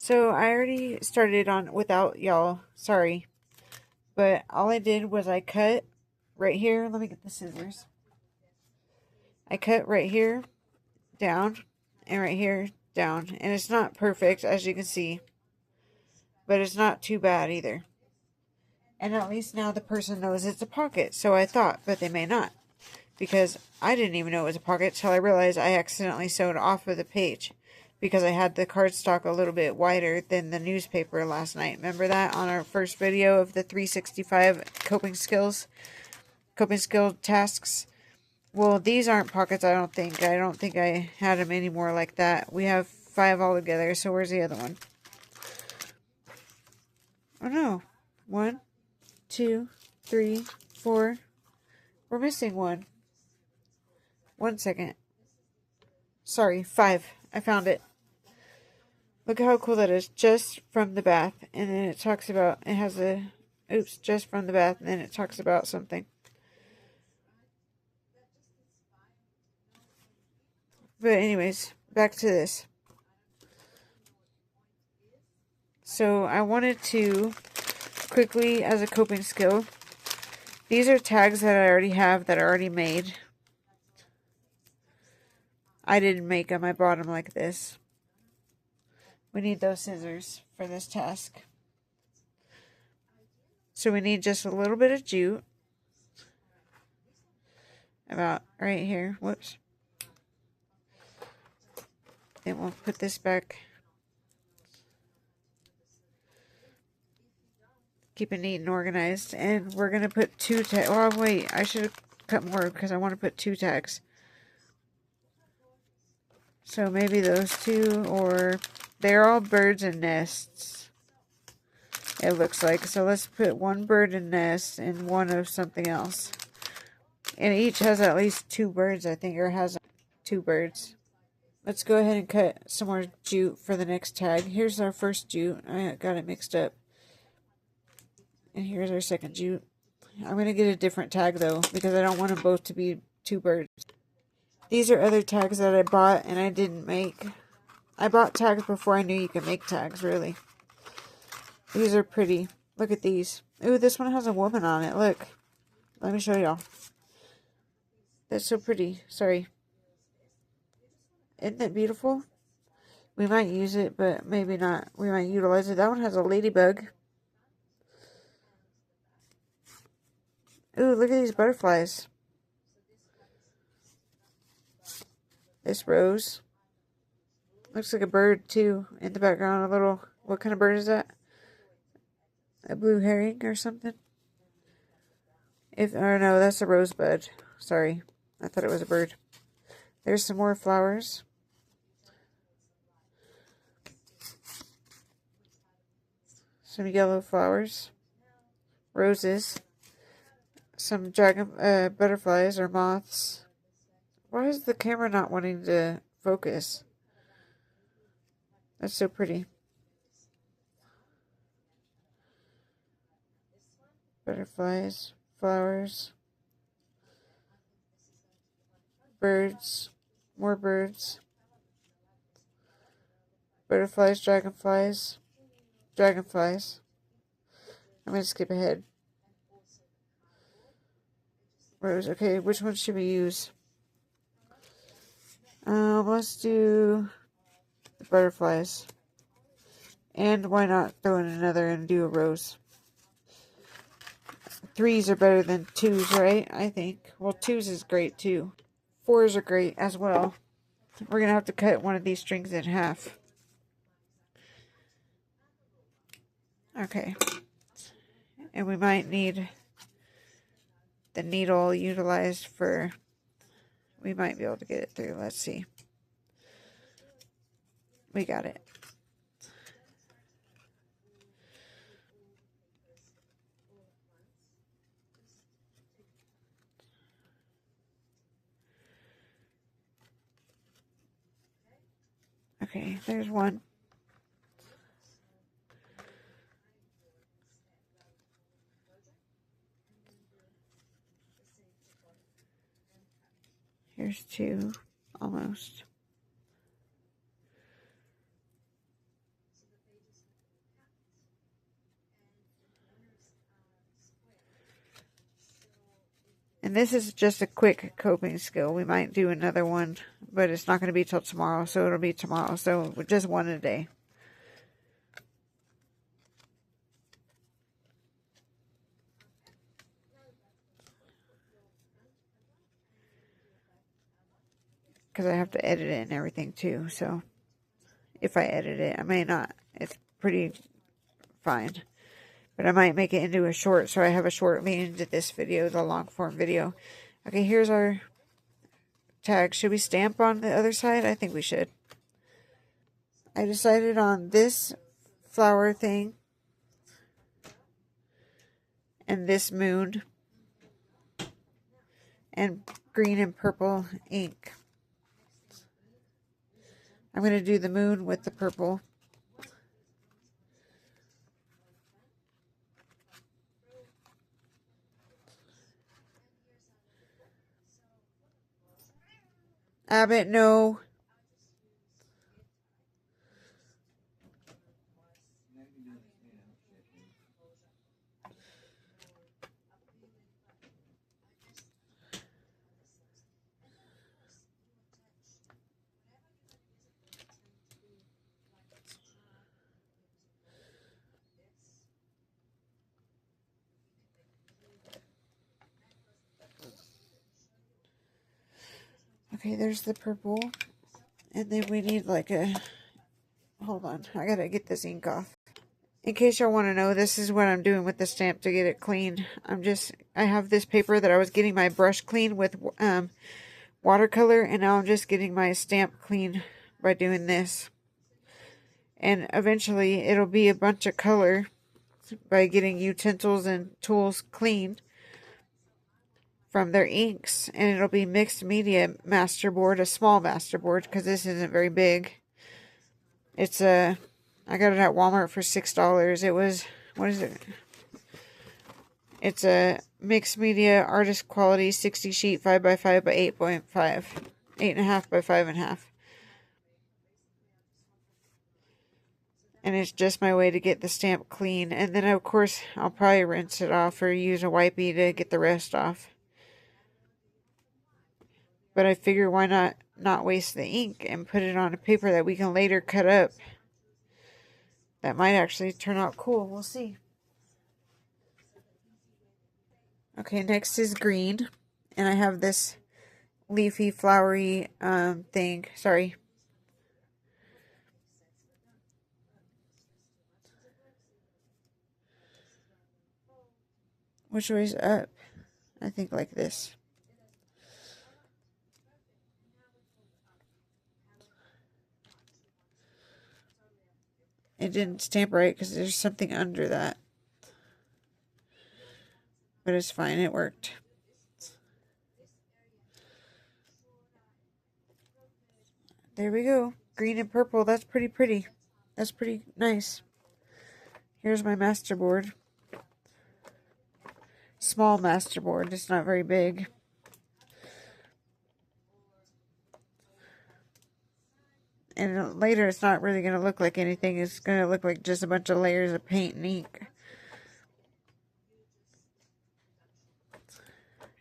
So I already started on without y'all. Sorry. But all I did was I cut right here. Let me get the scissors. I cut right here down and right here down. And it's not perfect, as you can see. But it's not too bad either. And at least now the person knows it's a pocket. So I thought, but they may not. Because I didn't even know it was a pocket till I realized I accidentally sewed off of the page. Because I had the cardstock a little bit wider than the newspaper last night. Remember that on our first video of the 365 coping skill tasks? Well, these aren't pockets, I don't think. I don't think I had them anymore like that. We have 5 altogether, so where's the other one? Oh no. 1, 2, 3, 4. We're missing one. 1 second. Sorry, 5. I found it. Look at how cool that is. Just from the bath. And then it talks about, it has a, oops, just from the bath. And then it talks about something. But anyways, back to this. So I wanted to quickly, as a coping skill, these are tags that I already have that are already made. I didn't make them. I bought them like this. We need those scissors for this task. So we need just a little bit of jute. About right here. Whoops. Then we'll put this back. Keep it neat and organized. And we're going to put 2 tags. Oh, wait. I should have cut more because I want to put 2 tags. So maybe those 2, or they're all birds and nests. It looks like. So let's put 1 bird and nest and 1 of something else. And each has at least 2 birds, I think, or has 2 birds. Let's go ahead and cut some more jute for the next tag. Here's our first jute. I got it mixed up. And here's our second jute. I'm going to get a different tag, though, because I don't want them both to be 2 birds. These are other tags that I bought and I didn't make. I bought tags before I knew you could make tags, really. These are pretty. Look at these. Ooh, this one has a woman on it. Look. Let me show y'all. That's so pretty. Sorry. Isn't that beautiful? We might use it, but maybe not. We might utilize it. That one has a ladybug. Ooh, look at these butterflies. This rose. Looks like a bird, too, in the background. A little, what kind of bird is that? A blue herring or something? Or no, that's a rosebud. Sorry. I thought it was a bird. There's some more flowers. Some yellow flowers. Roses. Some dragon butterflies or moths. Why is the camera not wanting to focus? That's so pretty. Butterflies, flowers, birds, more birds, butterflies, dragonflies, dragonflies. I'm going to skip ahead. Rose. Okay, which one should we use? Let's do the butterflies. And why not throw in another and do a rose? 3s are better than 2s, right? I think. Well, 2s is great too. 4s are great as well. We're going to have to cut one of these strings in half. Okay. And we might need the needle utilized for... We might be able to get it through. Let's see. We got it. Okay, there's one. Here's 2, almost. And this is just a quick coping skill. We might do another one, but it's not going to be till tomorrow, so it'll be tomorrow. So just one a day. Because I have to edit it and everything too, so if I edit it, I may not. It's pretty fine. But I might make it into a short, so I have a short leading to this video, the long form video. Okay, here's our tag. Should we stamp on the other side? I think we should. I decided on this flower thing and this moon and green and purple ink. I'm going to do the moon with the purple. Abbott, no. Okay, there's the purple. And then we need like a... Hold on, I gotta get this ink off. In case y'all want to know, this is what I'm doing with the stamp to get it clean. I have this paper that I was getting my brush clean with watercolor, and now I'm just getting my stamp clean by doing this. And eventually it'll be a bunch of color by getting utensils and tools cleaned from their inks, and it'll be mixed media masterboard, a small masterboard, because this isn't very big. It's a, I got it at Walmart for $6. It was, what is it? It's a mixed media artist quality 60 sheet 5x5 by 8.5, 8.5 by 5.5. And it's just my way to get the stamp clean. And then of course I'll probably rinse it off or use a wipey to get the rest off. But I figure why not waste the ink and put it on a paper that we can later cut up. That might actually turn out cool. We'll see. Okay, next is green. And I have this leafy, flowery thing. Sorry. Which way's up? I think like this. It didn't stamp right because there's something under that. But it's fine, it worked. There we go. Green and purple, that's pretty pretty. That's pretty nice. Here's my masterboard. Small masterboard, it's not very big. And later it's not really going to look like anything. It's going to look like just a bunch of layers of paint and ink.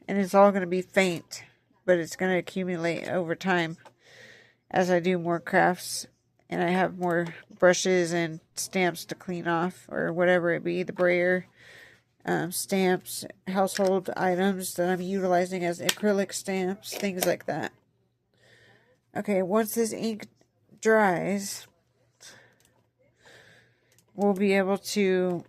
And it's all going to be faint. But it's going to accumulate over time. As I do more crafts. And I have more brushes and stamps to clean off. Or whatever it be. The brayer. Stamps. Household items that I'm utilizing as acrylic stamps. Things like that. Okay, once this ink dries, we'll be able to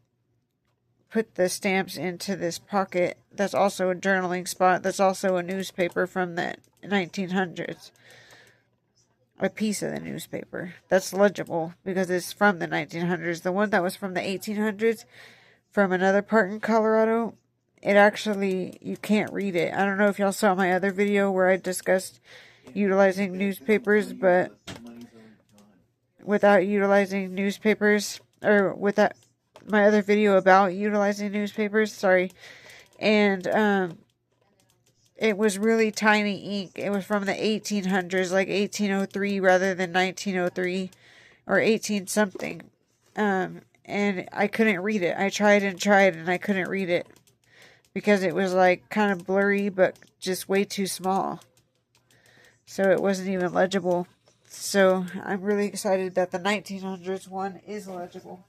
put the stamps into this pocket. That's also a journaling spot. That's also a newspaper from the 1900s. A piece of the newspaper. That's legible because it's from the 1900s. The one that was from the 1800s from another part in Colorado, it actually, you can't read it. I don't know if y'all saw my other video where I discussed utilizing newspapers, but without utilizing newspapers, or without my other video about utilizing newspapers, sorry, and it was really tiny ink. It was from the 1800s, like 1803 rather than 1903 or 18 something, and I couldn't read it. I tried and I couldn't read it. because it was like kind of blurry, but just way too small. So it wasn't even legible. So I'm really excited that the 1900s one is legible.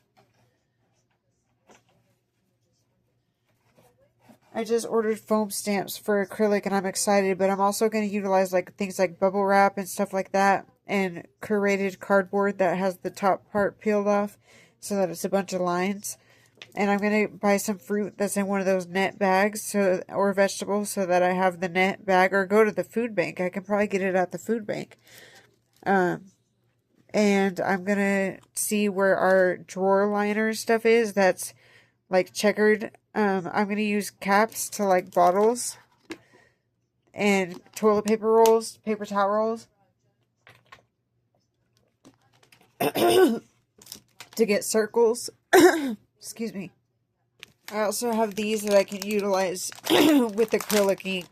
I just ordered foam stamps for acrylic and I'm excited, but I'm also going to utilize like things like bubble wrap and stuff like that, and curated cardboard that has the top part peeled off so that it's a bunch of lines. And I'm going to buy some fruit that's in one of those net bags, or vegetables, so that I have the net bag, or go to the food bank. I can probably get it at the food bank. And I'm going to see where our drawer liner stuff is that's like checkered. I'm going to use caps to like bottles and toilet paper rolls, paper towel rolls to get circles. Excuse me. I also have these that I can utilize with acrylic ink.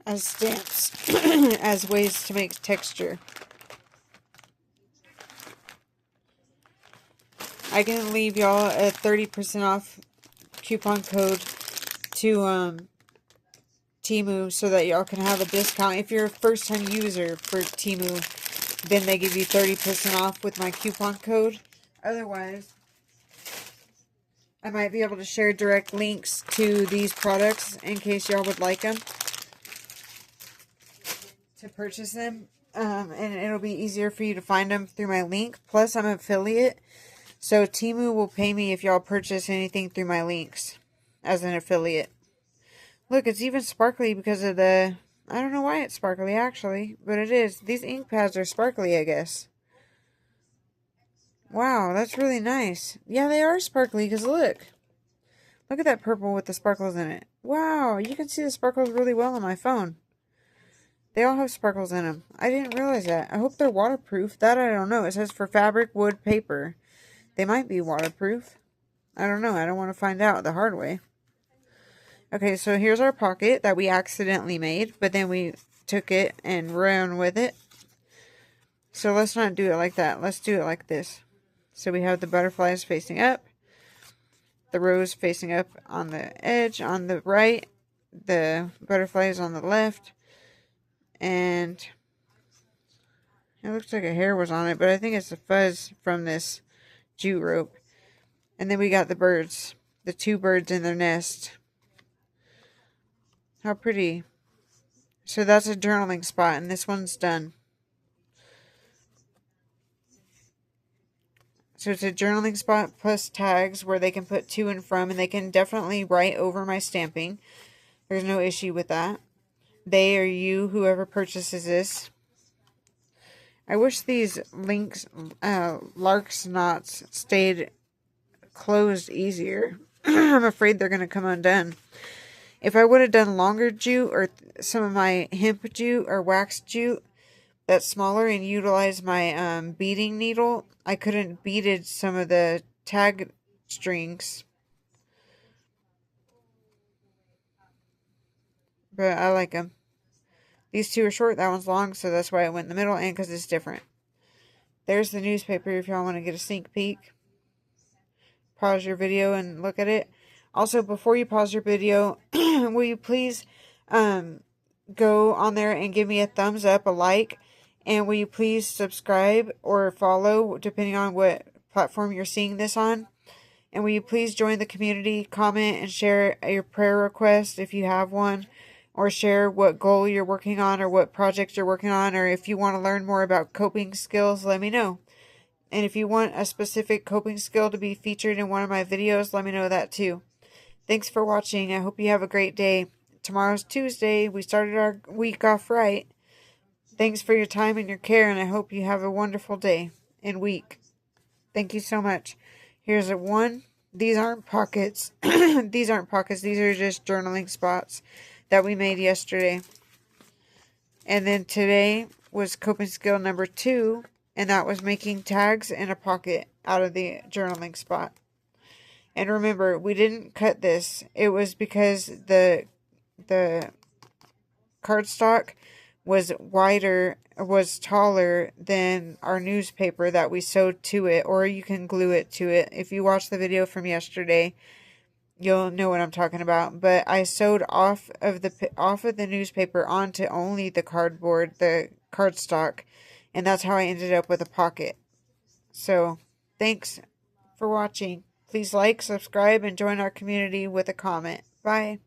As stamps, as ways to make texture. I can leave y'all a 30% off coupon code to Temu so that y'all can have a discount. If you're a first time user for Temu, then they give you 30% off with my coupon code. Otherwise, I might be able to share direct links to these products in case y'all would like them to purchase them. And it'll be easier for you to find them through my link. Plus, I'm an affiliate. So Temu will pay me if y'all purchase anything through my links as an affiliate. Look, it's even sparkly because of the... I don't know why it's sparkly, actually. But it is. These ink pads are sparkly, I guess. Wow, that's really nice. Yeah, they are sparkly because look. Look at that purple with the sparkles in it. Wow, you can see the sparkles really well on my phone. They all have sparkles in them. I didn't realize that. I hope they're waterproof. That I don't know. It says for fabric, wood, paper. They might be waterproof. I don't know. I don't want to find out the hard way. Okay, so here's our pocket that we accidentally made, but then we took it and ran with it. So let's not do it like that. Let's do it like this. So we have the butterflies facing up, the rose facing up on the edge on the right, the butterflies on the left, and it looks like a hair was on it, but I think it's a fuzz from this jute rope. And then we got the birds, the two birds in their nest. How pretty. So that's a journaling spot, and this one's done. So it's a journaling spot plus tags where they can put to and from, and they can definitely write over my stamping. There's no issue with that. They or you, whoever purchases this. I wish these lark's knots stayed closed easier. I'm afraid they're going to come undone. If I would have done longer jute or some of my hemp jute or wax jute that's smaller and utilized my beading needle, I could have beaded some of the tag strings. But I like them. These two are short, that one's long, so that's why I went in the middle, and because it's different. There's the newspaper if y'all want to get a sneak peek. Pause your video and look at it. Also, before you pause your video, will you please go on there and give me a thumbs up, a like, and will you please subscribe or follow, depending on what platform you're seeing this on. And will you please join the community, comment, and share your prayer request if you have one, or share what goal you're working on or what project you're working on, or if you want to learn more about coping skills, let me know. And if you want a specific coping skill to be featured in one of my videos, let me know that too. Thanks for watching. I hope you have a great day. Tomorrow's Tuesday. We started our week off right. Thanks for your time and your care, and I hope you have a wonderful day and week. Thank you so much. Here's a one. These aren't pockets. These aren't pockets. These are just journaling spots that we made yesterday. And then today was coping skill number 2, and that was making tags in a pocket. out of the journaling spot. And remember, we didn't cut this. It was because the cardstock was taller than our newspaper that we sewed to it, or you can glue it to it. If you watch the video from yesterday, you'll know what I'm talking about. But I sewed off of the newspaper onto only the cardstock, and that's how I ended up with a pocket. So, thanks for watching. Please like, subscribe, and join our community with a comment. Bye.